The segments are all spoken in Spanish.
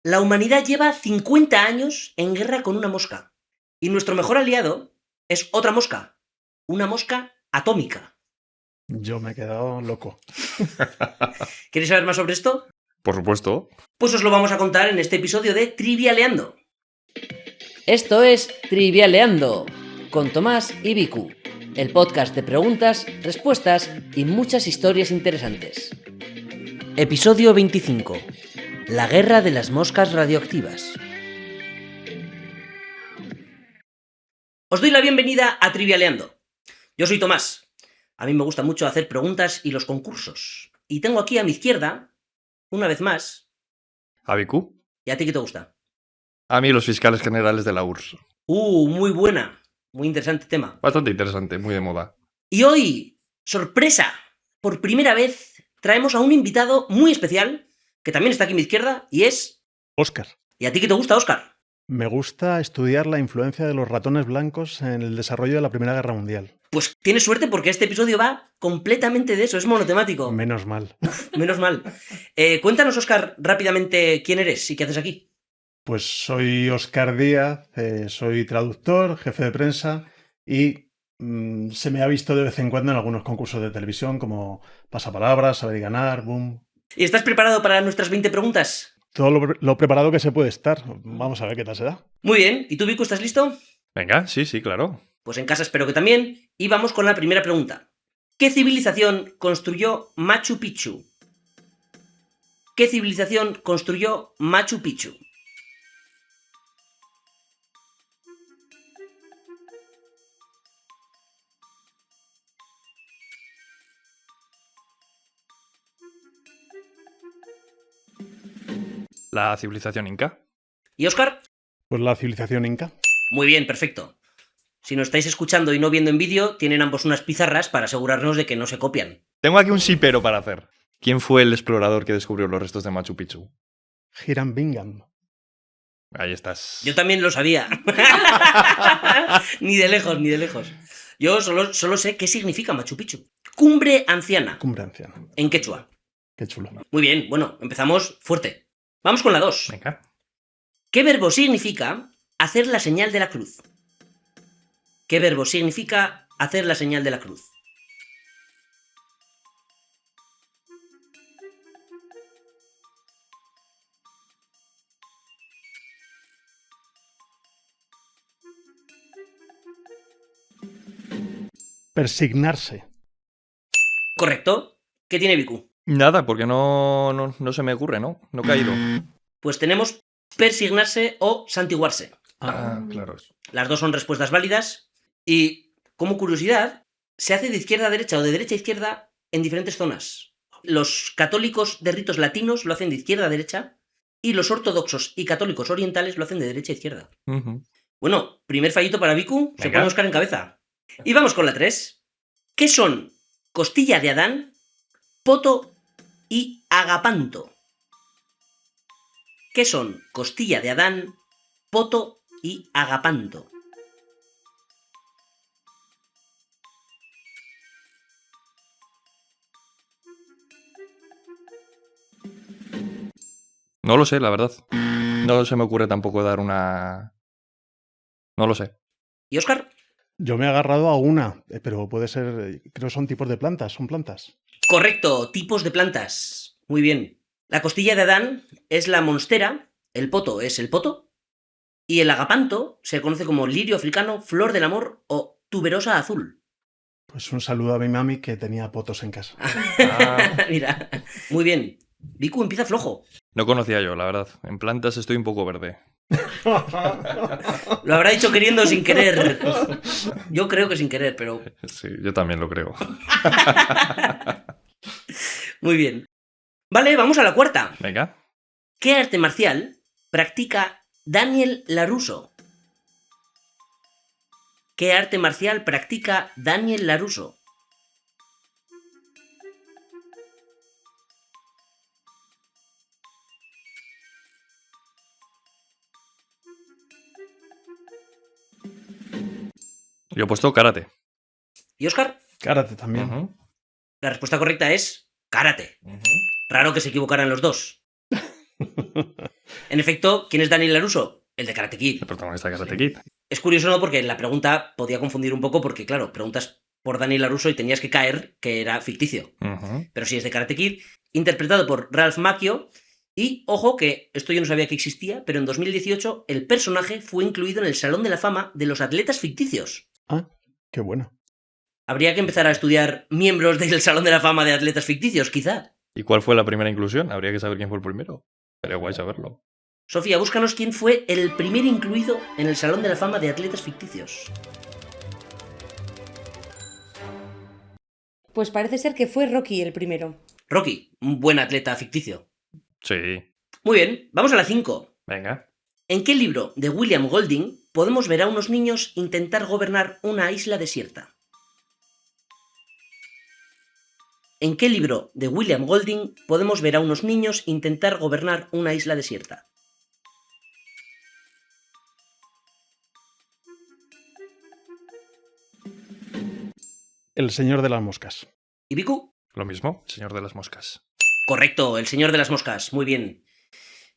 La humanidad lleva 50 años en guerra con una mosca. Y nuestro mejor aliado es otra mosca. Una mosca atómica. Yo me he quedado loco. ¿Queréis saber más sobre esto? Por supuesto. Pues os lo vamos a contar en este episodio de Trivialeando. Esto es Trivialeando, con Tomás y Vicu, el podcast de preguntas, respuestas y muchas historias interesantes. Episodio 25. La guerra de las moscas radioactivas. Os doy la bienvenida a Trivialeando. Yo soy Tomás. A mí me gusta mucho hacer preguntas y los concursos. Y tengo aquí a mi izquierda, una vez más... ¿A Vicu? ¿Y a ti qué te gusta? A mí los fiscales generales de la URSS. Muy buena. Muy interesante tema. Bastante interesante, muy de moda. Y hoy, sorpresa, por primera vez traemos a un invitado muy especial, que también está aquí a mi izquierda, y es... Óscar. ¿Y a ti qué te gusta, Óscar? Me gusta estudiar la influencia de los ratones blancos en el desarrollo de la Primera Guerra Mundial. Pues tienes suerte porque este episodio va completamente de eso, es monotemático. Menos mal. Menos mal. Cuéntanos, Óscar, rápidamente quién eres y qué haces aquí. Pues soy Óscar Díaz, soy traductor, jefe de prensa y se me ha visto de vez en cuando en algunos concursos de televisión como Pasapalabras, Saber y Ganar, Boom. ¿Y estás preparado para nuestras 20 preguntas? Todo lo preparado que se puede estar. Vamos a ver qué tal se da. Muy bien. ¿Y tú, Vico, estás listo? Venga, sí, claro. Pues en casa espero que también. Y vamos con la primera pregunta. ¿Qué civilización construyó Machu Picchu? ¿Qué civilización construyó Machu Picchu? La civilización inca. ¿Y Óscar? Pues la civilización inca. Muy bien, perfecto. Si nos estáis escuchando y no viendo en vídeo, tienen ambos unas pizarras para asegurarnos de que no se copian. Tengo aquí un sipero para hacer. ¿Quién fue el explorador que descubrió los restos de Machu Picchu? Hiram Bingham. Ahí estás. Yo también lo sabía. Ni de lejos, ni de lejos. Yo solo sé qué significa Machu Picchu. Cumbre anciana. Cumbre anciana. En quechua. Qué chulo. Muy bien, bueno, empezamos fuerte. Vamos con la 2. Venga. ¿Qué verbo significa hacer la señal de la cruz? ¿Qué verbo significa hacer la señal de la cruz? Persignarse. Correcto. ¿Qué tiene Vicu? Nada, porque no se me ocurre, ¿no? No he caído. Pues tenemos persignarse o santiguarse. Claro. Las dos son respuestas válidas. Y, como curiosidad, se hace de izquierda a derecha o de derecha a izquierda en diferentes zonas. Los católicos de ritos latinos lo hacen de izquierda a derecha y los ortodoxos y católicos orientales lo hacen de derecha a izquierda. Bueno, primer fallito para Vicu, se Venga. pone Óscar en cabeza. Y vamos con la 3. ¿Qué son costilla de Adán, poto y agapanto? ¿Qué son costilla de Adán, poto y agapanto? No lo sé, la verdad. No se me ocurre tampoco dar una... No lo sé. ¿Y Óscar? Yo me he agarrado a una, pero puede ser, creo que son tipos de plantas, son plantas. Correcto, tipos de plantas. Muy bien. La costilla de Adán es la monstera, el poto es el poto, y el agapanto se conoce como lirio africano, flor del amor o tuberosa azul. Pues un saludo a mi mami que tenía potos en casa. Mira, muy bien. Vicu empieza flojo. No conocía yo, la verdad. En plantas estoy un poco verde. Lo habrá dicho queriendo sin querer. Yo creo que sin querer, pero... Sí, yo también lo creo. Muy bien. Vale, vamos a la cuarta. Venga. ¿Qué arte marcial practica Daniel LaRusso? ¿Qué arte marcial practica Daniel LaRusso? Yo he puesto karate. ¿Y Óscar? Karate también. Ujú. La respuesta correcta es karate. Raro que se equivocaran los dos. En efecto, ¿quién es Daniel LaRusso? El de Karate Kid. El protagonista de Karate Kid. Es curioso, ¿no? Porque la pregunta podía confundir un poco porque, claro, preguntas por Daniel LaRusso y tenías que caer que era ficticio. Pero sí es de Karate Kid, interpretado por Ralph Macchio. Y, ojo, que esto yo no sabía que existía, pero en 2018 el personaje fue incluido en el Salón de la Fama de los atletas ficticios. Ah, qué bueno. Habría que empezar a estudiar miembros del Salón de la Fama de atletas ficticios, quizá. ¿Y cuál fue la primera inclusión? Habría que saber quién fue el primero. Pero guay saberlo. Sofía, búscanos quién fue el primer incluido en el Salón de la Fama de atletas ficticios. Pues parece ser que fue Rocky el primero. Rocky, un buen atleta ficticio. Sí. Muy bien, vamos a la 5. Venga. ¿En qué libro de William Golding podemos ver a unos niños intentar gobernar una isla desierta? ¿En qué libro de William Golding podemos ver a unos niños intentar gobernar una isla desierta? El Señor de las Moscas. ¿Y Viku? Lo mismo, Señor de las Moscas. Correcto, El Señor de las Moscas. Muy bien.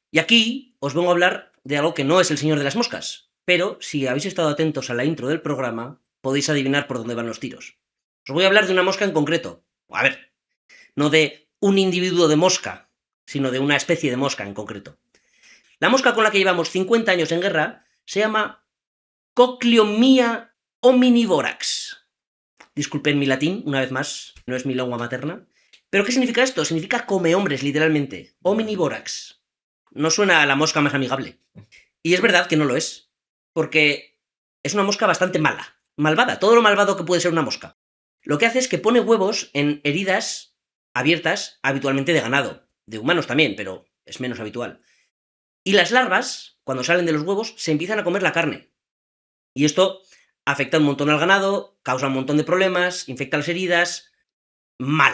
Y aquí os vengo a hablar de algo que no es El Señor de las Moscas, pero si habéis estado atentos a la intro del programa, podéis adivinar por dónde van los tiros. Os voy a hablar de una mosca en concreto. A ver, no de un individuo de mosca, sino de una especie de mosca en concreto. La mosca con la que llevamos 50 años en guerra se llama Cochleomia omnivorax. Disculpen mi latín, una vez más, no es mi lengua materna. ¿Pero qué significa esto? Significa come hombres, literalmente. Omnivorax. No suena a la mosca más amigable. Y es verdad que no lo es, porque es una mosca bastante mala, malvada, todo lo malvado que puede ser una mosca. Lo que hace es que pone huevos en heridas abiertas, habitualmente de ganado, de humanos también, pero es menos habitual. Y las larvas, cuando salen de los huevos, se empiezan a comer la carne. Y esto afecta un montón al ganado, causa un montón de problemas, infecta las heridas. Mal.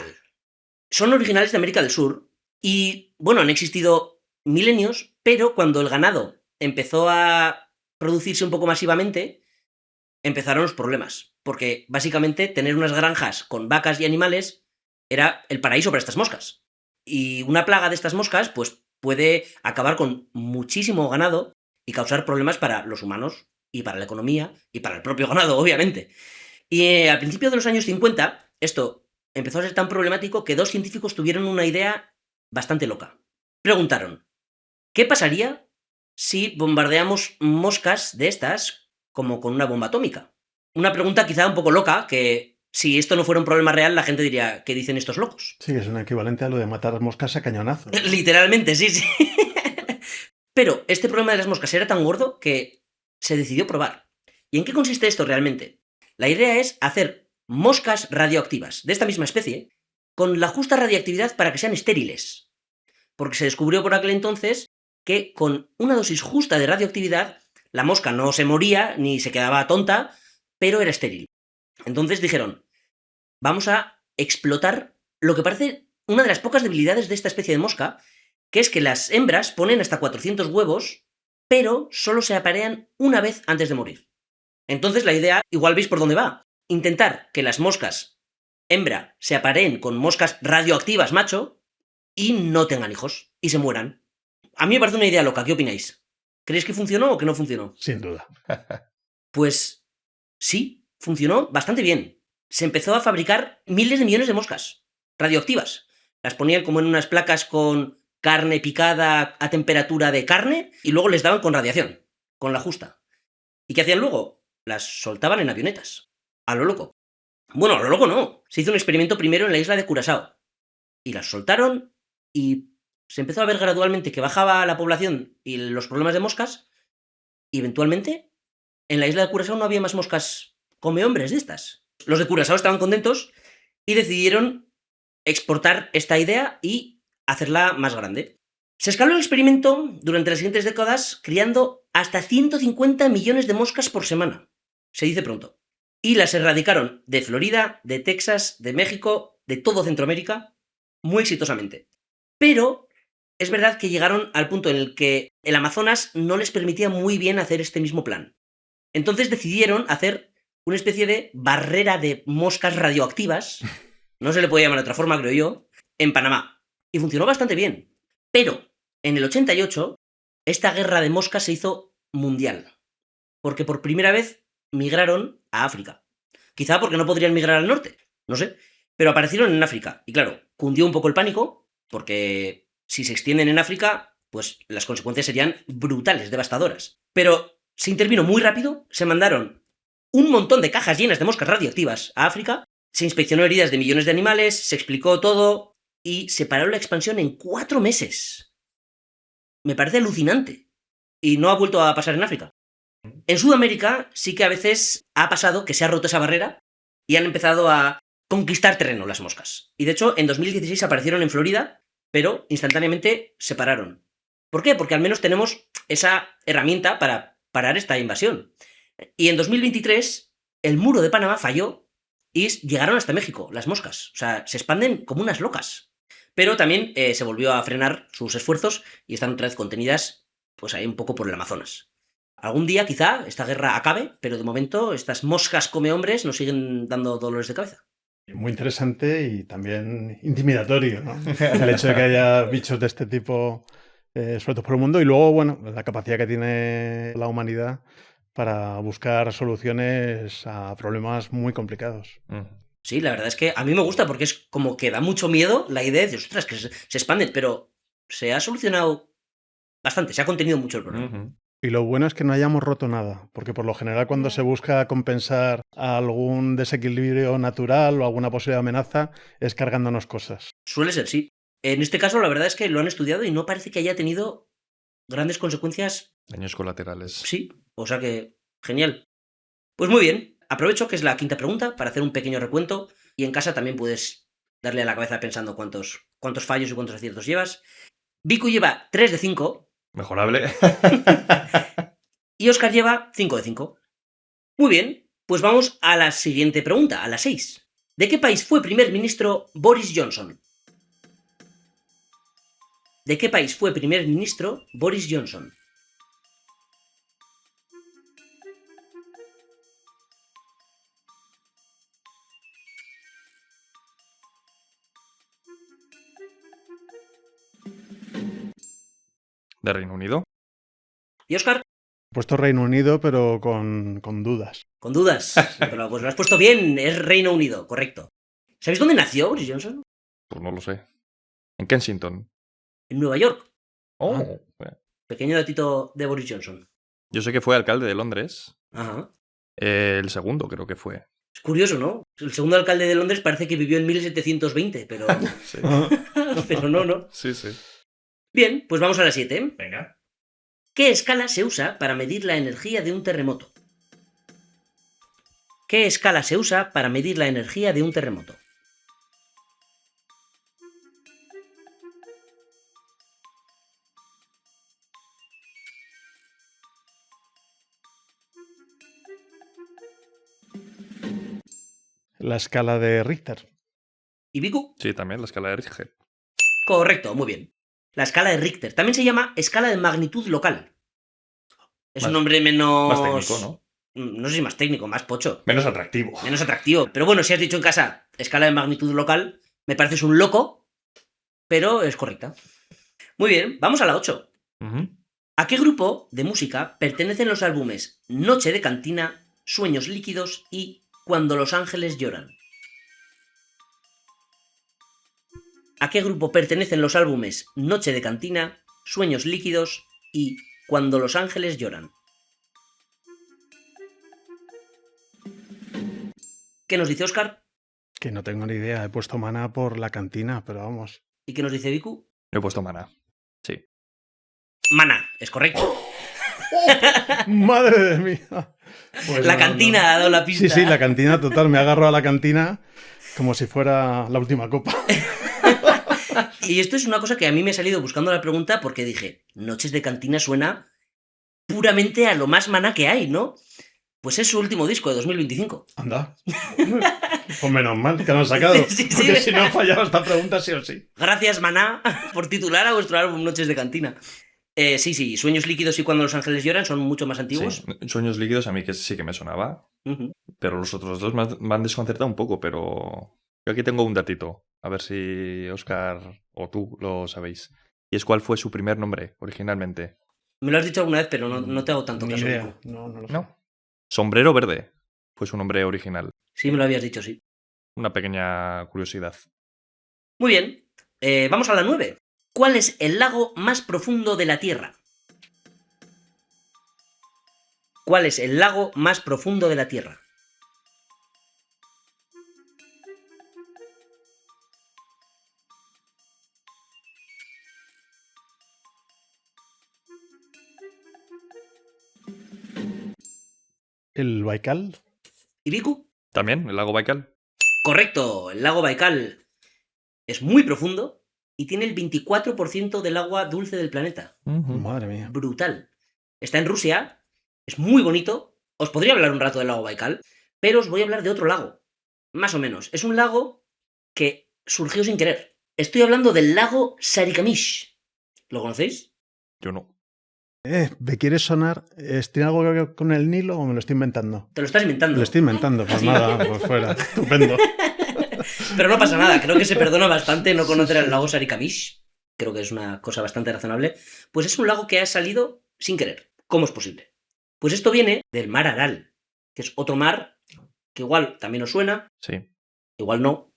Son originales de América del Sur y, bueno, han existido milenios, pero cuando el ganado empezó a producirse un poco masivamente, empezaron los problemas. Porque, básicamente, tener unas granjas con vacas y animales era el paraíso para estas moscas. Y una plaga de estas moscas, pues, puede acabar con muchísimo ganado y causar problemas para los humanos y para la economía y para el propio ganado, obviamente. Y al principio de los años 50, esto empezó a ser tan problemático que dos científicos tuvieron una idea bastante loca. Preguntaron, ¿qué pasaría si bombardeamos moscas de estas como con una bomba atómica? Una pregunta quizá un poco loca, que si esto no fuera un problema real, la gente diría, ¿qué dicen estos locos? Sí, es un equivalente a lo de matar moscas a cañonazos. Literalmente, sí, sí. Pero este problema de las moscas era tan gordo que se decidió probar. ¿Y en qué consiste esto realmente? La idea es hacer moscas radioactivas de esta misma especie con la justa radiactividad para que sean estériles. Porque se descubrió por aquel entonces que con una dosis justa de radioactividad la mosca no se moría ni se quedaba tonta, pero era estéril. Entonces dijeron, vamos a explotar lo que parece una de las pocas debilidades de esta especie de mosca, que es que las hembras ponen hasta 400 huevos, pero solo se aparean una vez antes de morir. Entonces la idea, igual veis por dónde va, intentar que las moscas hembra se apareen con moscas radioactivas macho y no tengan hijos y se mueran. A mí me parece una idea loca, ¿qué opináis? ¿Creéis que funcionó o que no funcionó? Sin duda. Pues sí, funcionó bastante bien. Se empezó a fabricar miles de millones de moscas radioactivas. Las ponían como en unas placas con carne picada a temperatura de carne y luego les daban con radiación, con la justa. ¿Y qué hacían luego? Las soltaban en avionetas. A lo loco. Bueno, a lo loco no. Se hizo un experimento primero en la isla de Curazao. Y las soltaron y se empezó a ver gradualmente que bajaba la población y los problemas de moscas. Y eventualmente, en la isla de Curazao no había más moscas come hombres de estas. Los de Curazao estaban contentos y decidieron exportar esta idea y hacerla más grande. Se escaló el experimento durante las siguientes décadas criando hasta 150 millones de moscas por semana. Se dice pronto. Y las erradicaron de Florida, de Texas, de México, de todo Centroamérica, muy exitosamente. Pero es verdad que llegaron al punto en el que el Amazonas no les permitía muy bien hacer este mismo plan. Entonces decidieron hacer una especie de barrera de moscas radioactivas, no se le puede llamar de otra forma, creo yo, en Panamá. Y funcionó bastante bien. Pero en el 88 esta guerra de moscas se hizo mundial, porque por primera vez migraron a África. Quizá porque no podrían migrar al norte, no sé, pero aparecieron en África. Y claro, cundió un poco el pánico, porque si se extienden en África, pues las consecuencias serían brutales, devastadoras. Pero se intervino muy rápido, se mandaron un montón de cajas llenas de moscas radioactivas a África, se inspeccionó heridas de millones de animales, se explicó todo y se paró la expansión en 4 meses. Me parece alucinante. Y no ha vuelto a pasar en África. En Sudamérica sí que a veces ha pasado que se ha roto esa barrera y han empezado a conquistar terreno las moscas. Y de hecho, en 2016 aparecieron en Florida, pero instantáneamente se pararon. ¿Por qué? Porque al menos tenemos esa herramienta para parar esta invasión. Y en 2023 el muro de Panamá falló y llegaron hasta México, las moscas. O sea, se expanden como unas locas. Pero también se volvió a frenar sus esfuerzos y están otra vez contenidas pues ahí un poco por el Amazonas. Algún día quizá esta guerra acabe, pero de momento estas moscas come hombres nos siguen dando dolores de cabeza. Muy interesante y también intimidatorio, ¿no? El hecho de que haya bichos de este tipo sueltos por el mundo y luego, bueno, la capacidad que tiene la humanidad para buscar soluciones a problemas muy complicados. Sí, la verdad es que a mí me gusta porque es como que da mucho miedo la idea de, ostras, que se expanden, pero se ha solucionado bastante, se ha contenido mucho el problema. Y lo bueno es que no hayamos roto nada, porque por lo general cuando se busca compensar algún desequilibrio natural o alguna posible amenaza es cargándonos cosas. Suele ser, sí. En este caso, la verdad es que lo han estudiado y no parece que haya tenido grandes consecuencias. Daños colaterales. Sí, o sea que genial. Pues muy bien, aprovecho que es la quinta pregunta para hacer un pequeño recuento y en casa también puedes darle a la cabeza pensando cuántos fallos y cuántos aciertos llevas. Viku lleva 3 de 5. Mejorable. Y Óscar lleva 5 de 5. Muy bien, pues vamos a la siguiente pregunta, a la 6. ¿De qué país fue primer ministro Boris Johnson? ¿De qué país fue primer ministro Boris Johnson? ¿De Reino Unido? ¿Y Óscar? He puesto Reino Unido, pero con dudas. Con dudas. Pero pues lo has puesto bien, es Reino Unido, correcto. ¿Sabéis dónde nació Boris Johnson? Pues no lo sé. ¿En Kensington? En Nueva York. Oh. Pequeño datito de Boris Johnson. Yo sé que fue alcalde de Londres. Ajá. El segundo creo que fue. Es curioso, ¿no? El segundo alcalde de Londres parece que vivió en 1720, pero... Sí. pero no. Sí, sí. Bien, pues vamos a la 7. Venga. ¿Qué escala se usa para medir la energía de un terremoto? ¿Qué escala se usa para medir la energía de un terremoto? La escala de Richter. ¿Y Viku? Sí, también la escala de Richter. Correcto, muy bien. La escala de Richter. También se llama escala de magnitud local. Es un nombre menos... Más técnico, ¿no? No sé si más técnico, más pocho. Menos atractivo. Menos atractivo. Pero bueno, si has dicho en casa escala de magnitud local, me pareces un loco, pero es correcta. Muy bien, vamos a la 8. ¿A qué grupo de música pertenecen los álbumes Noche de Cantina, Sueños Líquidos y Cuando los Ángeles Lloran? ¿A qué grupo pertenecen los álbumes Noche de Cantina, Sueños Líquidos y Cuando los Ángeles Lloran? ¿Qué nos dice Óscar? Que no tengo ni idea. He puesto Maná por la cantina, pero vamos. ¿Y qué nos dice Viku? Yo he puesto Maná. Sí. Maná, es correcto. ¡Madre de mí! Pues la cantina ha dado la pista. Sí, la cantina total. Me agarro a la cantina como si fuera la última copa. Y esto es una cosa que a mí me ha salido buscando la pregunta porque dije, Noches de Cantina suena puramente a lo más Maná que hay, ¿no? Pues es su último disco de 2025. Anda. Pues menos mal que lo han sacado. Sí, porque si no fallaba esta pregunta sí o sí. Gracias, Maná, por titular a vuestro álbum Noches de Cantina. Sí, Sueños Líquidos y Cuando los Ángeles Lloran son mucho más antiguos. Sí. Sueños Líquidos a mí que sí que me sonaba. Pero los otros dos me han desconcertado un poco, pero... Yo aquí tengo un datito. A ver si Óscar o tú lo sabéis. Y es cuál fue su primer nombre originalmente. Me lo has dicho alguna vez, pero no te hago tanto Ni caso. idea. Vicu. No lo sé. No. Sombrero verde. Fue su nombre original. Sí, me lo habías dicho, sí. Una pequeña curiosidad. Muy bien. Vamos a la 9. ¿Cuál es el lago más profundo de la Tierra? ¿Cuál es el lago más profundo de la Tierra? ¿El Baikal? ¿Y Vicu? ¿También? ¿El lago Baikal? Correcto, el lago Baikal es muy profundo y tiene el 24% del agua dulce del planeta. Madre mía. Brutal. Está en Rusia, es muy bonito. Os podría hablar un rato del lago Baikal, pero os voy a hablar de otro lago. Más o menos. Es un lago que surgió sin querer. Estoy hablando del lago Sarikamish. ¿Lo conocéis? Yo no. ¿Me quiere sonar? ¿Tiene algo que ver con el Nilo o me lo estoy inventando? Te lo estás inventando. Me lo estoy inventando, pues Sí. nada, pues fuera. Estupendo. Pero no pasa nada, creo que se perdona bastante no conocer al lago Sarikamish. Creo que es una cosa bastante razonable. Pues es un lago que ha salido sin querer. ¿Cómo es posible? Pues esto viene del mar Aral, que es otro mar que igual también os suena, Sí. igual no.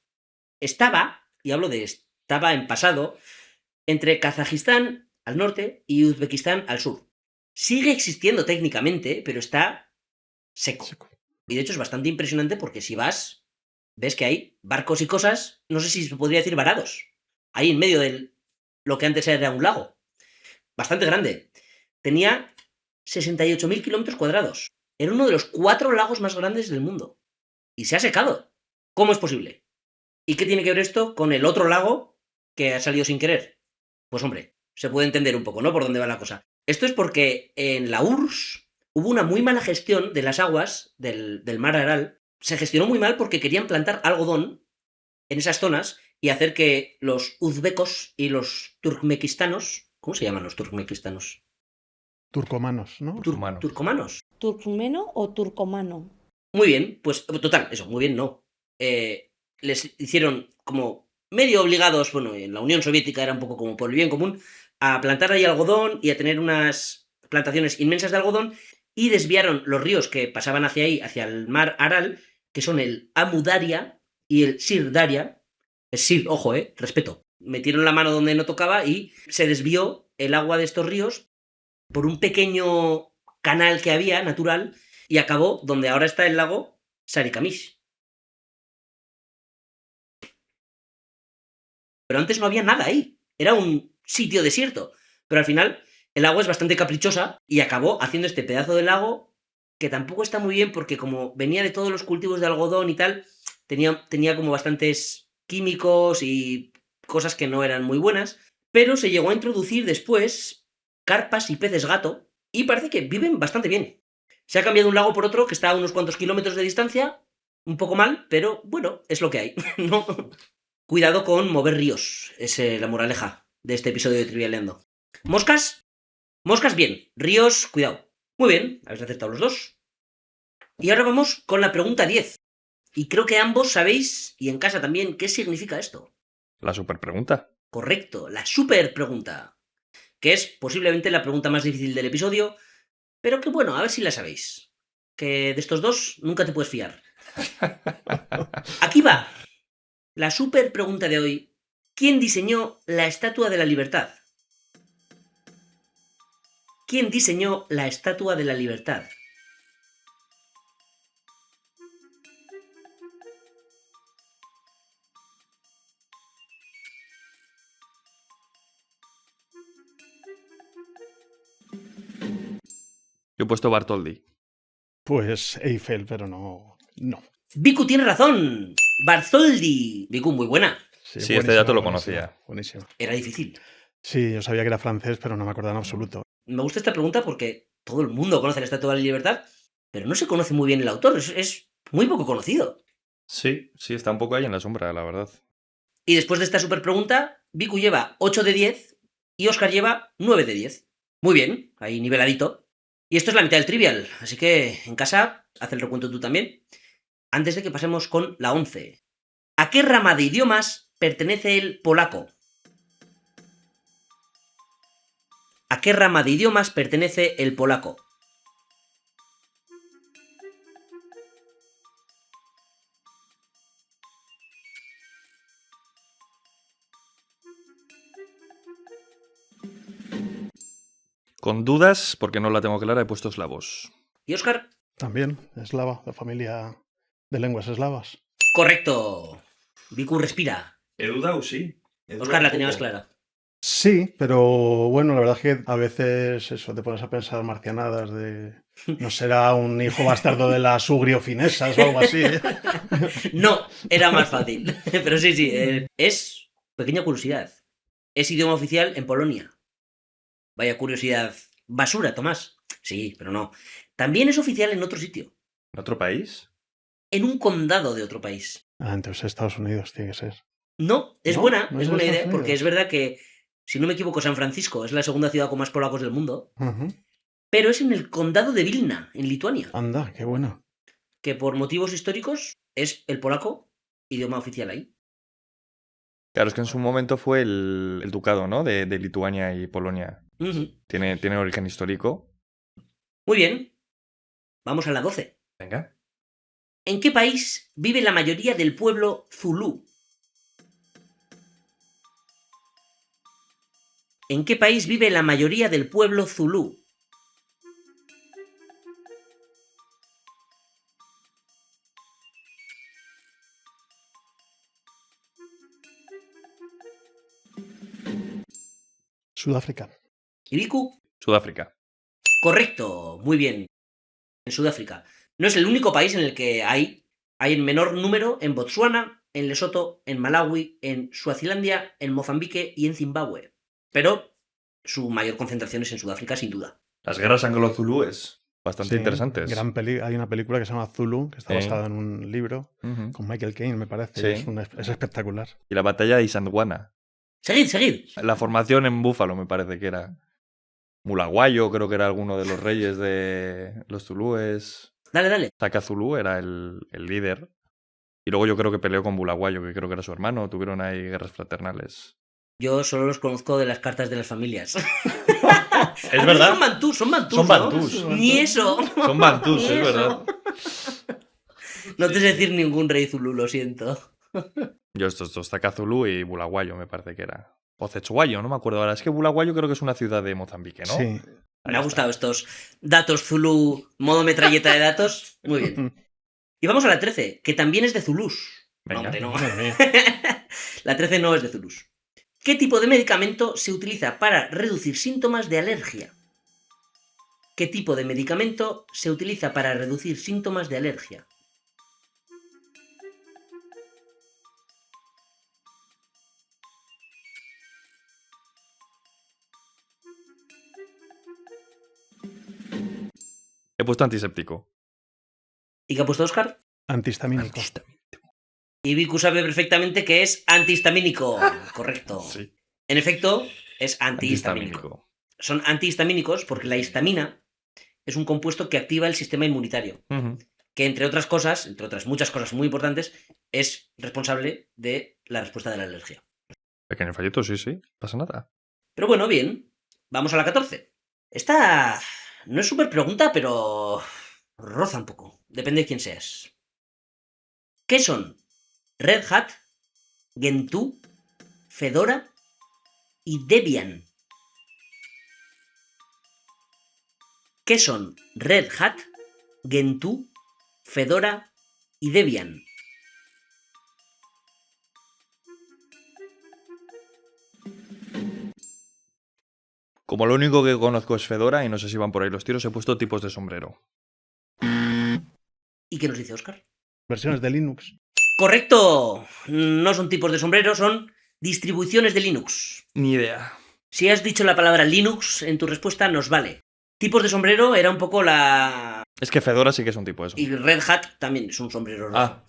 Estaba, y hablo de estaba en pasado, entre Kazajistán al norte y Uzbekistán al sur. Sigue existiendo técnicamente, pero está seco. Y de hecho es bastante impresionante porque si vas, ves que hay barcos y cosas, no sé si se podría decir varados, ahí en medio de lo que antes era un lago. Bastante grande. Tenía 68.000 kilómetros cuadrados. Era uno de los 4 lagos más grandes del mundo. Y se ha secado. ¿Cómo es posible? ¿Y qué tiene que ver esto con el otro lago que ha salido sin querer? Pues hombre, se puede entender un poco, ¿no? Por dónde va la cosa. Esto es porque en la URSS hubo una muy mala gestión de las aguas del mar Aral. Se gestionó muy mal porque querían plantar algodón en esas zonas y hacer que los uzbecos y los turkmenistanos... ¿Cómo se llaman los turkmenistanos? Turcomanos, ¿no? Turcomanos. Turcomanos. ¿Turcmeno o turcomano? Muy bien, pues total, eso, muy bien, no. Les hicieron como medio obligados, bueno, en la Unión Soviética era un poco como por el bien común, a plantar ahí algodón y a tener unas plantaciones inmensas de algodón y desviaron los ríos que pasaban hacia ahí, hacia el mar Aral, que son el Amu Daria y el Sir Daria. El Sir, ojo, respeto. Metieron la mano donde no tocaba y se desvió el agua de estos ríos por un pequeño canal que había, natural, y acabó donde ahora está el lago Sarikamish. Pero antes no había nada ahí. Era un sitio desierto. Pero al final el agua es bastante caprichosa y acabó haciendo este pedazo de lago que tampoco está muy bien porque como venía de todos los cultivos de algodón y tal, tenía como bastantes químicos y cosas que no eran muy buenas. Pero se llegó a introducir después carpas y peces gato y parece que viven bastante bien. Se ha cambiado un lago por otro que está a unos cuantos kilómetros de distancia, un poco mal, pero bueno, es lo que hay. ¿No? Cuidado con mover ríos, es la moraleja de este episodio de Trivialeando. ¿Moscas? Moscas bien, ríos, cuidado. Muy bien, habéis acertado los dos. Y ahora vamos con la pregunta 10. Y creo que ambos sabéis, y en casa también, qué significa esto. La super pregunta. Correcto, la super pregunta. Que es posiblemente la pregunta más difícil del episodio, pero que bueno, a ver si la sabéis. Que de estos dos nunca te puedes fiar. Aquí va. La super pregunta de hoy. ¿Quién diseñó la Estatua de la Libertad? ¿Quién diseñó la Estatua de la Libertad? Yo he puesto Bartoldi. Pues Eiffel, pero no. No. Vicu tiene razón. Bartholdi. Vicu, muy buena. Sí, este dato lo conocía. Buenísimo. Era difícil. Sí, yo sabía que era francés, pero no me acordaba en absoluto. Me gusta esta pregunta porque todo el mundo conoce la Estatua de la Libertad, pero no se conoce muy bien el autor. Es muy poco conocido. Sí, está un poco ahí en la sombra, la verdad. Y después de esta super pregunta, Vicu lleva 8 de 10 y Óscar lleva 9 de 10. Muy bien, ahí niveladito. Y esto es la mitad del trivial, así que en casa, haz el recuento tú también. Antes de que pasemos con la 11. ¿A qué rama de idiomas pertenece el polaco? ¿A qué rama de idiomas pertenece el polaco? Con dudas, porque no la tengo clara, he puesto eslavos. ¿Y Óscar? También, eslava, de familia de lenguas eslavas. Correcto. Vicu respira. He dudado, sí. Óscar la tenía más clara. Sí, pero bueno, la verdad es que a veces eso, te pones a pensar marcianadas de... No será un hijo bastardo de las ugriofinesas o algo así, ¿eh? No, era más fácil. Pero sí, es, pequeña curiosidad, es idioma oficial en Polonia. Vaya curiosidad basura, Tomás. Sí, pero no. También es oficial en otro sitio. ¿En otro país? En un condado de otro país. Ah, entonces Estados Unidos tiene que ser. No, es ¿No? buena, ¿No es es buena de idea, Estados porque Unidos? es verdad que, si no me equivoco, San Francisco es la segunda ciudad con más polacos del mundo, Ujú. pero es en el condado de Vilna, en Lituania, Anda, qué bueno. que por motivos históricos es el polaco idioma oficial ahí. Claro, es que en su momento fue el ducado, ¿no? De Lituania y Polonia. Ujú. Tiene origen histórico. Muy bien, vamos a la 12. Venga. ¿En qué país vive la mayoría del pueblo zulú? ¿En qué país vive la mayoría del pueblo zulú? Sudáfrica. ¿Y Vicu? Sudáfrica. Correcto, muy bien. En Sudáfrica. No es el único país en el que hay en menor número en Botsuana, en Lesoto, en Malawi, en Suazilandia, en Mozambique y en Zimbabue. Pero su mayor concentración es en Sudáfrica, sin duda. Las guerras anglo-zulúes. Bastante Sí, interesantes. Hay una película que se llama Zulu, que está Sí. basada en un libro Ujú. con Michael Caine, me parece. Sí. Es espectacular. Y la batalla de Isandlwana. Seguid. La formación en Búfalo, me parece que era. Mulaguayo, creo que era alguno de los reyes de los zulúes. Dale. Taka Zulú era el líder. Y luego yo creo que peleó con Bulaguayo, que creo que era su hermano. Tuvieron ahí guerras fraternales. Yo solo los conozco de las cartas de las familias. Es verdad. Son bantús, Son ¿no? bantús. Ni eso. Son bantús, Ni es eso. verdad. No te sé decir ningún rey zulú, lo siento. Yo estos dos, Taka Zulú y Bulaguayo, me parece que era. O Cechuayo, no me acuerdo ahora. Es que Bulaguayo creo que es una ciudad de Mozambique, ¿no? Sí. Ahí Me ha está. gustado estos datos zulú, modo metralleta de datos. Muy bien. Y vamos a la 13, que también es de Zulús. No, Venga. hombre, no. Madre mía. La 13 no es de Zulús. ¿Qué tipo de medicamento se utiliza para reducir síntomas de alergia? ¿Qué tipo de medicamento se utiliza para reducir síntomas de alergia? He puesto antiséptico. ¿Y qué ha puesto Óscar? Antihistamínico. Y Vicu sabe perfectamente que es antihistamínico. Correcto. Sí. En efecto, es antihistamínico. Antihistamínico. Son antihistamínicos porque la histamina es un compuesto que activa el sistema inmunitario, Ujú. que entre otras cosas, entre otras muchas cosas muy importantes, es responsable de la respuesta de la alergia. Pequeño fallito, sí. Pasa nada. Pero bueno, bien. Vamos a la 14. Esta no es súper pregunta, pero roza un poco. Depende de quién seas. ¿Qué son Red Hat, Gentoo, Fedora y Debian? ¿Qué son Red Hat, Gentoo, Fedora y Debian? Como lo único que conozco es Fedora y no sé si van por ahí los tiros, he puesto tipos de sombrero. ¿Y qué nos dice Óscar? Versiones de Linux. ¡Correcto! No son tipos de sombrero, son distribuciones de Linux. Ni idea. Si has dicho la palabra Linux en tu respuesta, nos vale. Tipos de sombrero era un poco la... Es que Fedora sí que es un tipo de Y sombrero. Red Hat también es un sombrero rojo. Ah.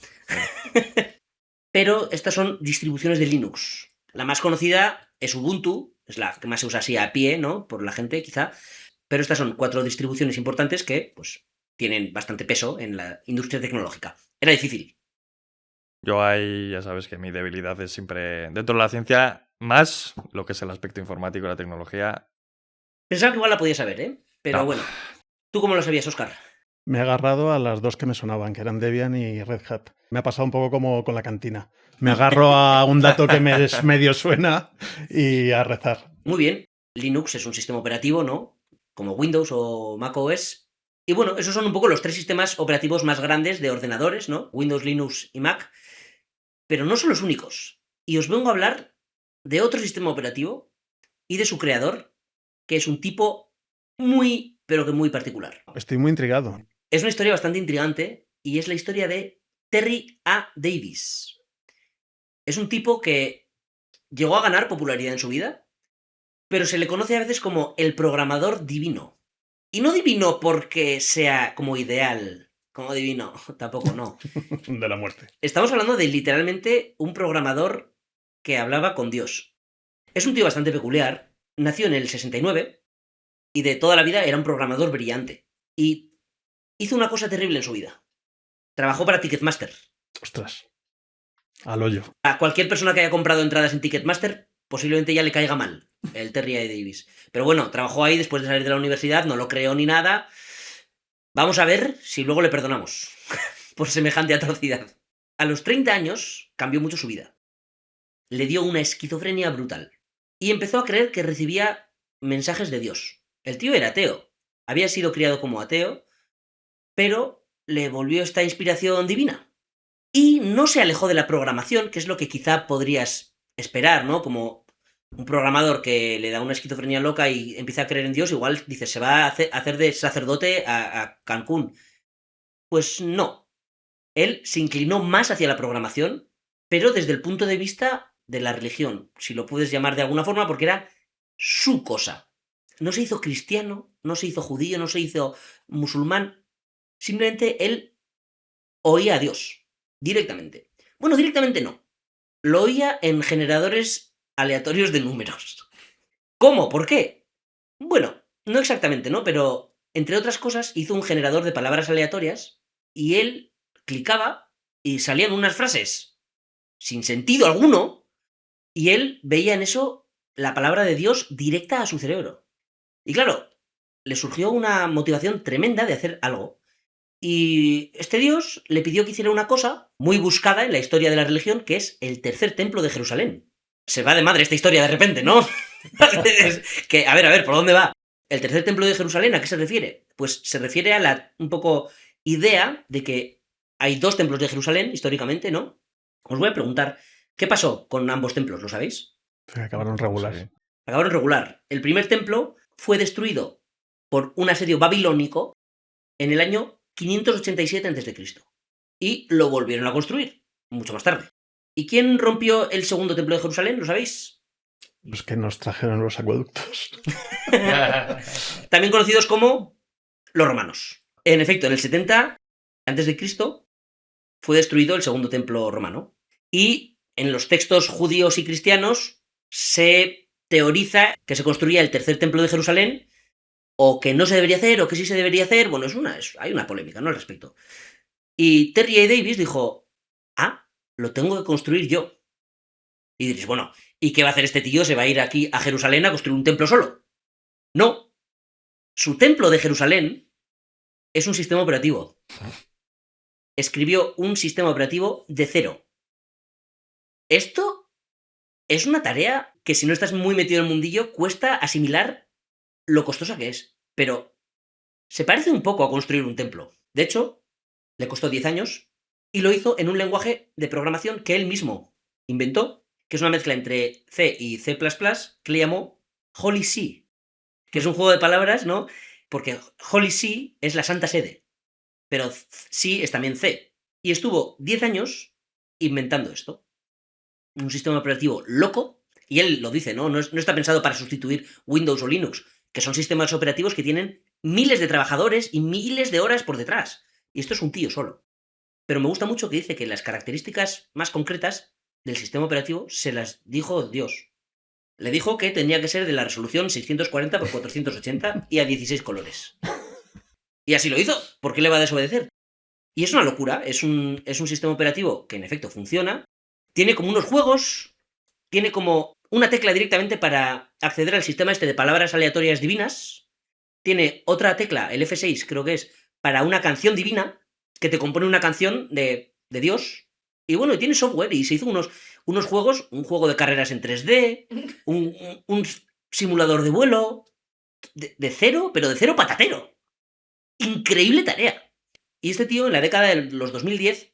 Pero estas son distribuciones de Linux. La más conocida es Ubuntu, es la que más se usa así a pie, ¿no? Por la gente, quizá. Pero estas son 4 distribuciones importantes que, pues, tienen bastante peso en la industria tecnológica. Era difícil. Yo ahí, ya sabes que mi debilidad es siempre, dentro de la ciencia, más lo que es el aspecto informático y la tecnología, Pensaba que igual la podías saber, ¿eh? Pero No. bueno. ¿Tú cómo lo sabías, Óscar? Me he agarrado a las dos que me sonaban, que eran Debian y Red Hat. Me ha pasado un poco como con la cantina. Me agarro a un dato que me medio suena y a rezar. Muy bien. Linux es un sistema operativo, ¿no? Como Windows o macOS. Y bueno, esos son un poco los tres sistemas operativos más grandes de ordenadores, ¿no? Windows, Linux y Mac. Pero no son los únicos. Y os vengo a hablar de otro sistema operativo y de su creador, que es un tipo muy, pero que muy particular. Estoy muy intrigado. Es una historia bastante intrigante y es la historia de Terry A. Davis. Es un tipo que llegó a ganar popularidad en su vida, pero se le conoce a veces como el programador divino. Y no divino porque sea como ideal, como divino, tampoco, no. De la muerte. Estamos hablando de literalmente un programador que hablaba con Dios. Es un tío bastante peculiar, nació en el 69 y de toda la vida era un programador brillante. Y hizo una cosa terrible en su vida. Trabajó para Ticketmaster. Ostras. Al hoyo. A cualquier persona que haya comprado entradas en Ticketmaster posiblemente ya le caiga mal el Terry A. Davis. Pero bueno, trabajó ahí después de salir de la universidad, no lo creó ni nada. Vamos a ver si luego le perdonamos por semejante atrocidad. A los 30 años cambió mucho su vida. Le dio una esquizofrenia brutal. Y empezó a creer que recibía mensajes de Dios. El tío era ateo. Había sido criado como ateo, pero le volvió esta inspiración divina. Y no se alejó de la programación, que es lo que quizá podrías esperar, ¿no? Como un programador que le da una esquizofrenia loca y empieza a creer en Dios, igual dice, se va a hacer de sacerdote a Cancún. Pues no. Él se inclinó más hacia la programación, pero desde el punto de vista de la religión, si lo puedes llamar de alguna forma, porque era su cosa. No se hizo cristiano, no se hizo judío, no se hizo musulmán. Simplemente él oía a Dios, directamente. Bueno, directamente no. Lo oía en generadores aleatorios de números. ¿Cómo? ¿Por qué? Bueno, no exactamente, ¿no? Pero, entre otras cosas, hizo un generador de palabras aleatorias y él clicaba y salían unas frases sin sentido alguno y él veía en eso la palabra de Dios directa a su cerebro. Y claro, le surgió una motivación tremenda de hacer algo. Y este Dios le pidió que hiciera una cosa muy buscada en la historia de la religión, que es el tercer templo de Jerusalén. Se va de madre esta historia de repente, ¿no? Que, a ver, ¿por dónde va? El tercer templo de Jerusalén, ¿a qué se refiere? Pues se refiere a la un poco idea de que hay dos templos de Jerusalén, históricamente, ¿no? Os voy a preguntar, ¿qué pasó con ambos templos? ¿Lo sabéis? Acabaron regular. Sí. Acabaron regular. El primer templo fue destruido por un asedio babilónico en el año 587 a.C. Y lo volvieron a construir, mucho más tarde. ¿Y quién rompió el segundo templo de Jerusalén? ¿Lo sabéis? Los que nos trajeron los acueductos. También conocidos como los romanos. En efecto, en el 70 a.C. fue destruido el segundo templo romano. Y en los textos judíos y cristianos se teoriza que se construía el tercer templo de Jerusalén, o que no se debería hacer, o que sí se debería hacer. Bueno, hay una polémica, ¿no?, al respecto. Y Terry A. Davis dijo, lo tengo que construir yo. Y diréis, bueno, ¿y qué va a hacer este tío? ¿Se va a ir aquí a Jerusalén a construir un templo solo? No. Su templo de Jerusalén es un sistema operativo. Escribió un sistema operativo de cero. Esto es una tarea que, si no estás muy metido en el mundillo, cuesta asimilar lo costosa que es. Pero se parece un poco a construir un templo. De hecho, le costó 10 años y lo hizo en un lenguaje de programación que él mismo inventó, que es una mezcla entre C y C++, que le llamó Holy See, que es un juego de palabras, ¿no? Porque Holy See es la Santa Sede, pero See es también C. Y estuvo 10 años inventando esto. Un sistema operativo loco, y él lo dice, ¿no? No está pensado para sustituir Windows o Linux, que son sistemas operativos que tienen miles de trabajadores y miles de horas por detrás. Y esto es un tío solo. Pero me gusta mucho que dice que las características más concretas del sistema operativo se las dijo Dios. Le dijo que tenía que ser de la resolución 640 x 480 y a 16 colores. Y así lo hizo. ¿Por qué le va a desobedecer? Y es una locura. Es un sistema operativo que en efecto funciona. Tiene como unos juegos, tiene como una tecla directamente para acceder al sistema este de palabras aleatorias divinas. Tiene otra tecla, el F6 creo que es, para una canción divina, que te compone una canción de Dios. Y bueno, y tiene software y se hizo unos juegos, un juego de carreras en 3D, un simulador de vuelo, de cero, pero de cero patatero. Increíble tarea. Y este tío en la década de los 2010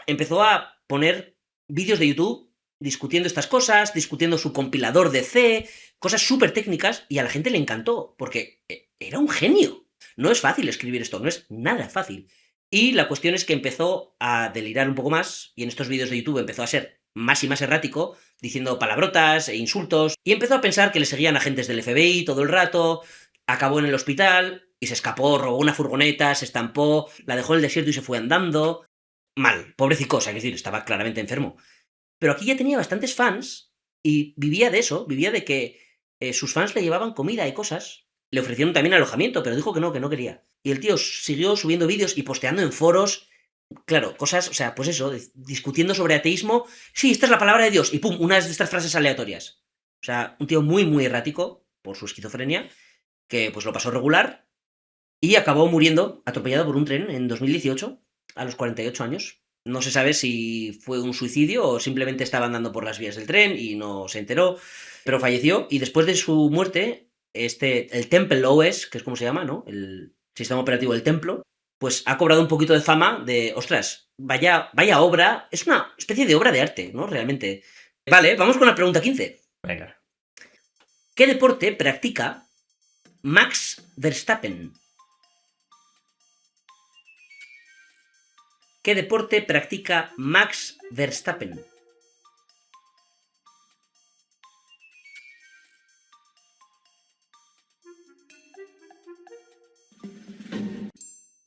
empezó a poner vídeos de YouTube discutiendo estas cosas, discutiendo su compilador de C, cosas súper técnicas, y a la gente le encantó, porque era un genio. No es fácil escribir esto, no es nada fácil. Y la cuestión es que empezó a delirar un poco más, y en estos vídeos de YouTube empezó a ser más y más errático, diciendo palabrotas e insultos, y empezó a pensar que le seguían agentes del FBI todo el rato, acabó en el hospital, y se escapó, robó una furgoneta, se estampó, la dejó en el desierto y se fue andando. Mal, pobrecicosa, es decir, estaba claramente enfermo. Pero aquí ya tenía bastantes fans, y vivía de eso, vivía de que sus fans le llevaban comida y cosas. Le ofrecieron también alojamiento, pero dijo que no quería. Y el tío siguió subiendo vídeos y posteando en foros, claro, cosas, o sea, pues eso, discutiendo sobre ateísmo. Sí, esta es la palabra de Dios, y pum, unas de estas frases aleatorias. O sea, un tío muy, muy errático, por su esquizofrenia, que pues lo pasó regular, y acabó muriendo atropellado por un tren en 2018, a los 48 años. No se sabe si fue un suicidio o simplemente estaba andando por las vías del tren y no se enteró, pero falleció. Y después de su muerte, el Temple OS, que es como se llama, ¿no? El sistema operativo del templo, pues ha cobrado un poquito de fama de, ostras, vaya obra, es una especie de obra de arte, ¿no? Realmente. Vale, vamos con la pregunta 15. Venga. ¿Qué deporte practica Max Verstappen? ¿Qué deporte practica Max Verstappen?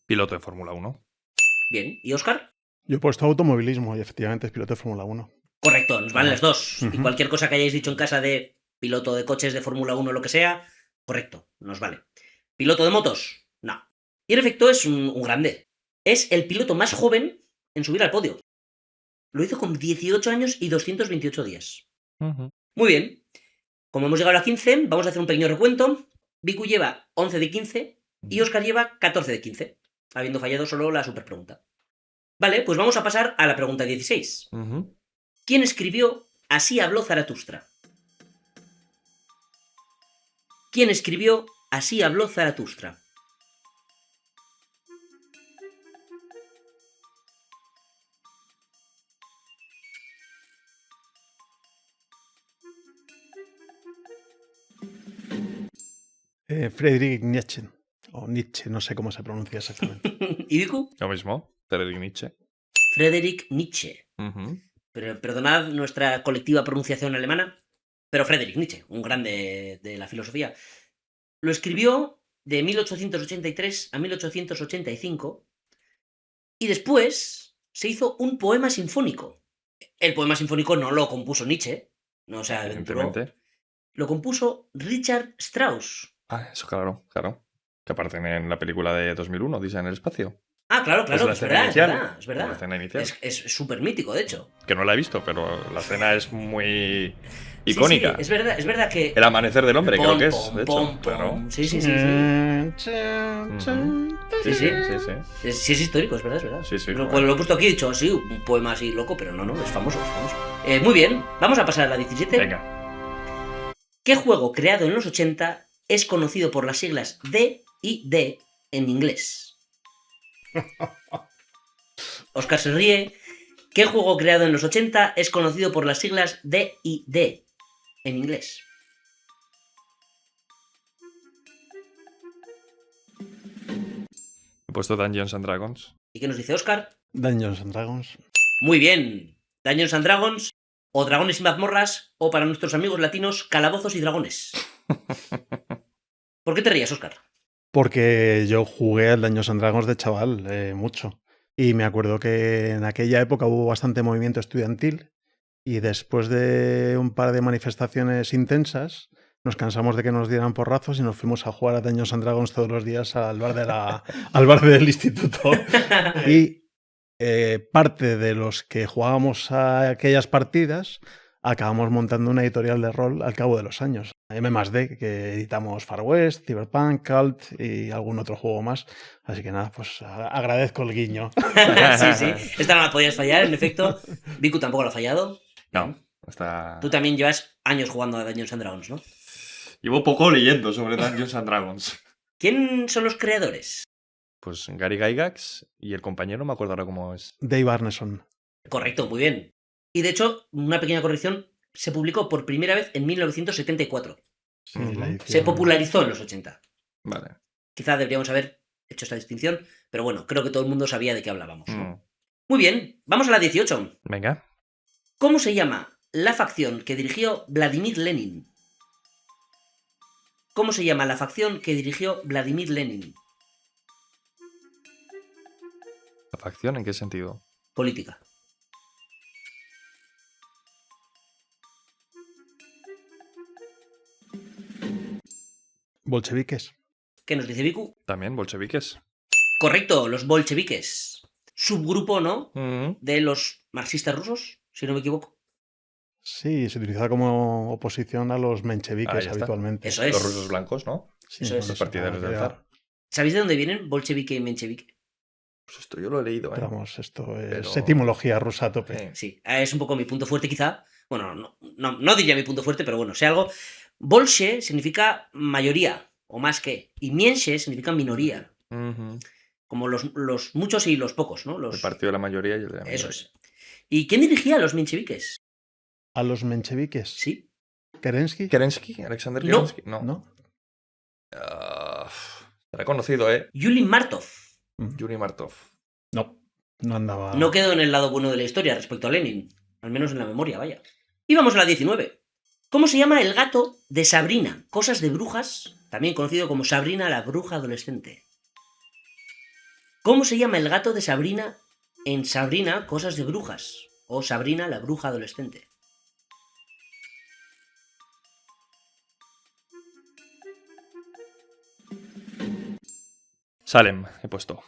Piloto de Fórmula 1. Bien, ¿y Óscar? Yo he puesto automovilismo y efectivamente es piloto de Fórmula 1. Correcto, nos valen las dos. Y Ujú. cualquier cosa que hayáis dicho en casa de piloto de coches de Fórmula 1 o lo que sea, correcto, nos vale. ¿Piloto de motos? No. Y en efecto es un grande. Es el piloto más joven en subir al podio. Lo hizo con 18 años y 228 días. Muy bien. Como hemos llegado a 15, vamos a hacer un pequeño recuento. Viku lleva 11 de 15 y Óscar lleva 14 de 15, habiendo fallado solo la super pregunta. Vale, pues vamos a pasar a la pregunta 16. ¿Quién escribió Así habló Zaratustra? ¿Quién escribió Así habló Zaratustra? Friedrich Nietzsche, o Nietzsche, no sé cómo se pronuncia exactamente. ¿Y Viku? Lo mismo, Friedrich Nietzsche. Friedrich Nietzsche. Pero perdonad nuestra colectiva pronunciación alemana, pero Friedrich Nietzsche, un grande de la filosofía. Lo escribió de 1883 a 1885 y después se hizo un poema sinfónico. El poema sinfónico no lo compuso Nietzsche, no se aventuró. Evidentemente. Lo compuso Richard Strauss. Ah, eso claro. Que aparecen en la película de 2001, Odisea en el espacio. Ah, claro, Es la es escena verdad, inicial. es verdad. La escena inicial. Es súper mítico, de hecho. Que no la he visto, pero la escena es muy Sí, icónica. sí, es verdad que... El amanecer del hombre, creo que es, Pom, de hecho. pom, Claro. pom. Sí. Sí, Sí. sí, es histórico, es verdad. Sí, sí, Pero, bueno. lo he puesto aquí, he dicho así, un poema así loco, pero no, es famoso, muy bien, vamos a pasar a la 17. Venga. ¿Qué juego creado en los 80 es conocido por las siglas D y D en inglés? Óscar se ríe. ¿Qué juego creado en los 80 es conocido por las siglas D y D en inglés? He puesto Dungeons and Dragons. ¿Y qué nos dice Óscar? Dungeons and Dragons. Muy bien. Dungeons and Dragons, o Dragones y Mazmorras, o para nuestros amigos latinos, Calabozos y Dragones. ¿Por qué te rías, Óscar? Porque yo jugué al Dungeons and Dragons de chaval, mucho. Y me acuerdo que en aquella época hubo bastante movimiento estudiantil y después de un par de manifestaciones intensas nos cansamos de que nos dieran porrazos y nos fuimos a jugar a Dungeons and Dragons todos los días al bar del instituto. Y parte de los que jugábamos a aquellas partidas acabamos montando una editorial de rol al cabo de los años. M+D, que editamos Far West, Cyberpunk, Cult y algún otro juego más. Así que nada, pues agradezco el guiño. Sí. Esta no la podías fallar, en efecto. Viku tampoco lo ha fallado. No, está... Tú también llevas años jugando a Dungeons and Dragons, ¿no? Llevo poco leyendo sobre Dungeons and Dragons. ¿Quién son los creadores? Pues Gary Gygax y el compañero, no me acuerdo ahora cómo es. Dave Arneson. Correcto, muy bien. Y de hecho, una pequeña corrección, se publicó por primera vez en 1974. Sí, Ujú. la edición. Se popularizó en los 80. Vale. Quizá deberíamos haber hecho esta distinción, pero bueno, creo que todo el mundo sabía de qué hablábamos, ¿no? Mm. Muy bien, vamos a la 18. Venga. ¿Cómo se llama la facción que dirigió Vladimir Lenin? ¿Cómo se llama la facción que dirigió Vladimir Lenin? ¿La facción en qué sentido? Política. Bolcheviques. ¿Qué nos dice Viku? También bolcheviques. Correcto, los bolcheviques. Subgrupo, ¿no? Mm. De los marxistas rusos, si no me equivoco. Sí, se utiliza como oposición a los Ah, mencheviques ya está. habitualmente. Eso es. Los rusos blancos, ¿no? Sí, eso es. por Los partidarios del para zar. ¿Sabéis de dónde vienen bolchevique y menchevique? Pues esto yo lo he leído, Pero vamos, esto es Pero- etimología rusa a tope. Sí, es un poco mi punto fuerte quizá. Bueno, no diría mi punto fuerte, pero bueno, sé algo. Bolche significa mayoría, o más que. Y mienche significa minoría. Ujú. Como los muchos y los pocos, ¿no? El partido de la mayoría y el de la Eso minoría. es. ¿Y quién dirigía a los mencheviques? A los mencheviques. Sí. Kerensky. ¿Kerensky? ¿Alexander No. Kerensky? No. ¿No? Será conocido, ¿eh? Yuli Martov. Yuri Martov. No, no andaba. No quedó en el lado bueno de la historia respecto a Lenin. Al menos en la memoria, vaya. Y vamos a la 19. ¿Cómo se llama el gato de Sabrina? Cosas de brujas, también conocido como Sabrina la bruja adolescente. ¿Cómo se llama el gato de Sabrina en Sabrina, cosas de brujas? O Sabrina la bruja adolescente. Salem, he puesto.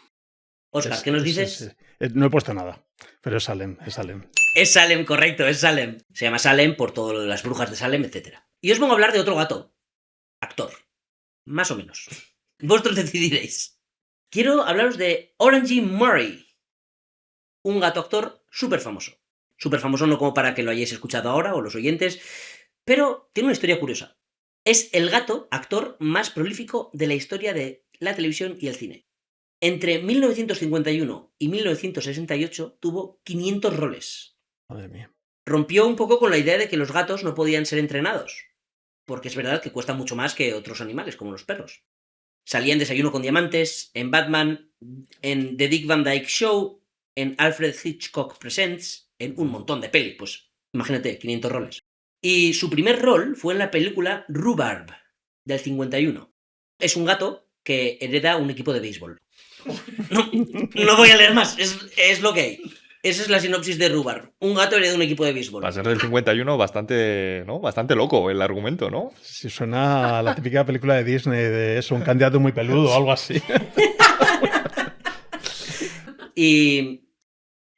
Oscar, ¿qué nos dices? Sí. No he puesto nada, pero es Salem, es Salem. Es Salem, correcto, es Salem. Se llama Salem por todo lo de las brujas de Salem, etc. Y os vengo a hablar de otro gato. Actor. Más o menos. Vosotros decidiréis. Quiero hablaros de Orange Murray. Un gato actor súper famoso. Súper famoso no como para que lo hayáis escuchado ahora o los oyentes, pero tiene una historia curiosa. Es el gato actor más prolífico de la historia de la televisión y el cine. Entre 1951 y 1968 tuvo 500 roles. Madre mía. Rompió un poco con la idea de que los gatos no podían ser entrenados, porque es verdad que cuesta mucho más que otros animales, como los perros. Salía en Desayuno con Diamantes, en Batman, en The Dick Van Dyke Show, en Alfred Hitchcock Presents, en un montón de pelis, pues imagínate, 500 roles. Y su primer rol fue en la película Rhubarb, del 51. Es un gato que hereda un equipo de béisbol. No voy a leer más, es lo que hay. Esa es la sinopsis de Rhubarb. Un gato hereda un equipo de béisbol. Va a ser del 51 bastante, ¿no? Bastante loco el argumento, ¿no? Si suena a la típica película de Disney de eso, un candidato muy peludo o algo así. Y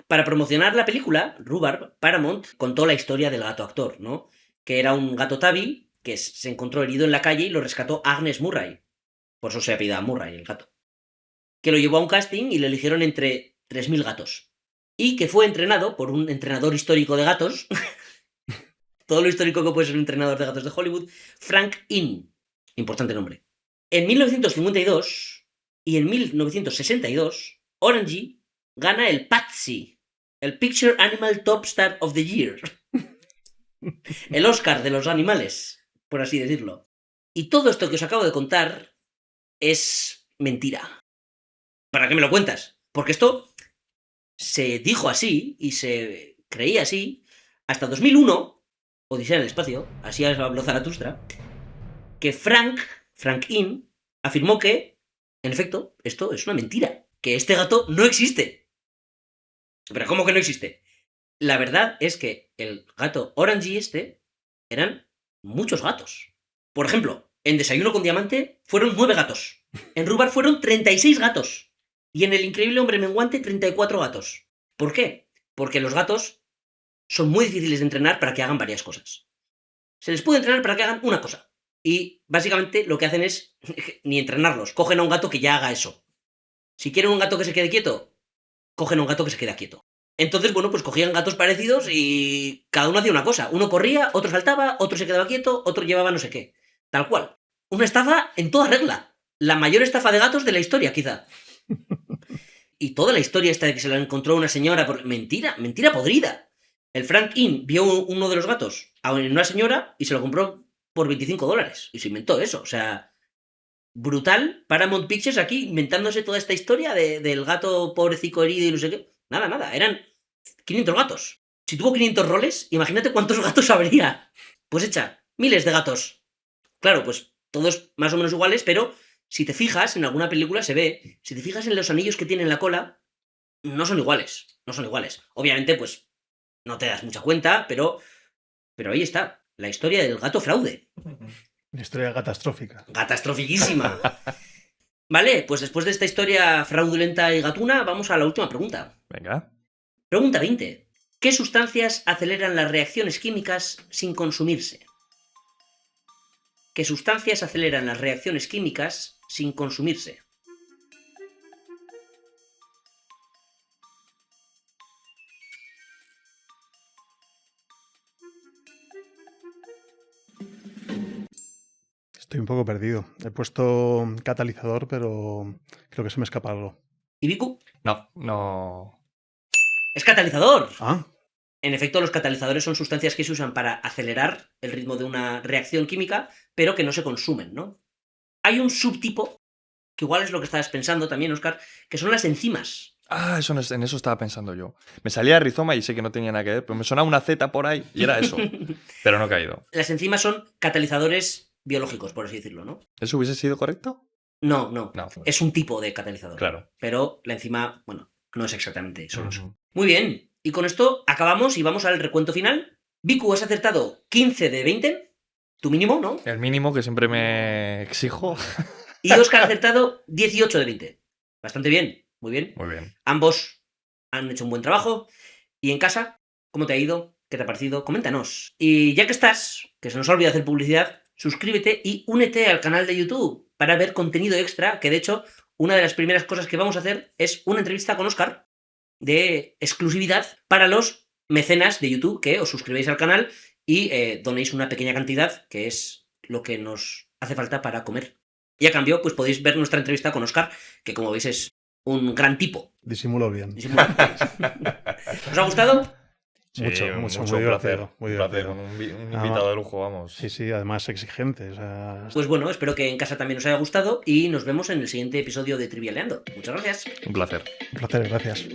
para promocionar la película, Rhubarb, Paramount contó la historia del gato actor, ¿no? Que era un gato tabby que se encontró herido en la calle y lo rescató Agnes Murray. Por eso se apellida Murray, el gato. Que lo llevó a un casting y le eligieron entre 3.000 gatos. Y que fue entrenado por un entrenador histórico de gatos. Todo lo histórico que puede ser un entrenador de gatos de Hollywood. Frank Inn. Importante nombre. En 1952 y en 1962, Orangey gana el Patsy, el Picture Animal Top Star of the Year. El Oscar de los animales, por así decirlo. Y todo esto que os acabo de contar es mentira. ¿Para qué me lo cuentas? Porque esto se dijo así y se creía así hasta 2001, Odisea en el espacio, así habló Zaratustra, que Frank Inn afirmó que, en efecto, esto es una mentira, que este gato no existe. ¿Pero cómo que no existe? La verdad es que el gato Orangey eran muchos gatos. Por ejemplo, en Desayuno con Diamante fueron 9 gatos. En Rhubarb fueron 36 gatos. Y en El Increíble Hombre Menguante 34 gatos. ¿Por qué? Porque los gatos son muy difíciles de entrenar para que hagan varias cosas. Se les puede entrenar para que hagan una cosa. Y básicamente lo que hacen es ni entrenarlos. Cogen a un gato que ya haga eso. Si quieren un gato que se quede quieto, cogen a un gato que se queda quieto. Entonces, bueno, pues cogían gatos parecidos y cada uno hacía una cosa. Uno corría, otro saltaba, otro se quedaba quieto, otro llevaba no sé qué. Tal cual. Una estafa en toda regla. La mayor estafa de gatos de la historia, quizá. Y toda la historia esta de que se la encontró una señora por... Mentira podrida. El Frank Inn vio uno de los gatos a una señora y se lo compró por $25. Y se inventó eso. O sea, brutal. Paramount Pictures aquí inventándose toda esta historia del gato pobrecito herido y no sé qué. Nada. Eran 500 gatos. Si tuvo 500 roles, imagínate cuántos gatos habría. Pues echa, miles de gatos. Claro, pues todos más o menos iguales, pero si te fijas, en alguna película se ve, si te fijas en los anillos que tiene en la cola, no son iguales. Obviamente, pues, no te das mucha cuenta, pero ahí está, la historia del gato fraude. Una historia catastrófica. Catastrofiquísima. Vale, pues después de esta historia fraudulenta y gatuna, vamos a la última pregunta. Venga. Pregunta 20. ¿Qué sustancias aceleran las reacciones químicas sin consumirse? ¿Qué sustancias aceleran las reacciones químicas sin consumirse? Estoy un poco perdido. He puesto catalizador, pero creo que se me escapa algo. ¿Y Vicu? No. ¡Es catalizador! Ah, En efecto, los catalizadores son sustancias que se usan para acelerar el ritmo de una reacción química, pero que no se consumen, ¿no? Hay un subtipo, que igual es lo que estabas pensando también, Óscar, que son las enzimas. Ah, en eso estaba pensando yo. Me salía rizoma y sé que no tenía nada que ver, pero me sonaba una Z por ahí y era eso. Pero no he caído. Las enzimas son catalizadores biológicos, por así decirlo, ¿no? ¿Eso hubiese sido correcto? No. No. Es un tipo de catalizador. Claro. Pero la enzima, bueno, no es exactamente solo eso. Ujú. Muy bien. Y con esto acabamos y vamos al recuento final. Vicu, has acertado 15 de 20. Tu mínimo, ¿no? El mínimo que siempre me exijo. Y Óscar ha acertado 18 de 20. Bastante bien. Muy bien. Muy bien. Ambos han hecho un buen trabajo. Y en casa, ¿cómo te ha ido? ¿Qué te ha parecido? Coméntanos. Y ya que estás, que se nos olvida hacer publicidad, suscríbete y únete al canal de YouTube para ver contenido extra, que de hecho, una de las primeras cosas que vamos a hacer es una entrevista con Óscar de exclusividad para los mecenas de YouTube, que os suscribáis al canal y donéis una pequeña cantidad, que es lo que nos hace falta para comer. Y a cambio, pues podéis ver nuestra entrevista con Óscar, que como veis es un gran tipo. disimulo bien. ¿Os ha gustado? Sí, Mucho, muy un divertido, placer. muy Un placer. divertido. Un invitado de lujo, vamos. Sí, además exigente. O sea, Pues bueno, espero que en casa también os haya gustado y nos vemos en el siguiente episodio de Trivialeando. Muchas gracias. Un placer. un placer, gracias.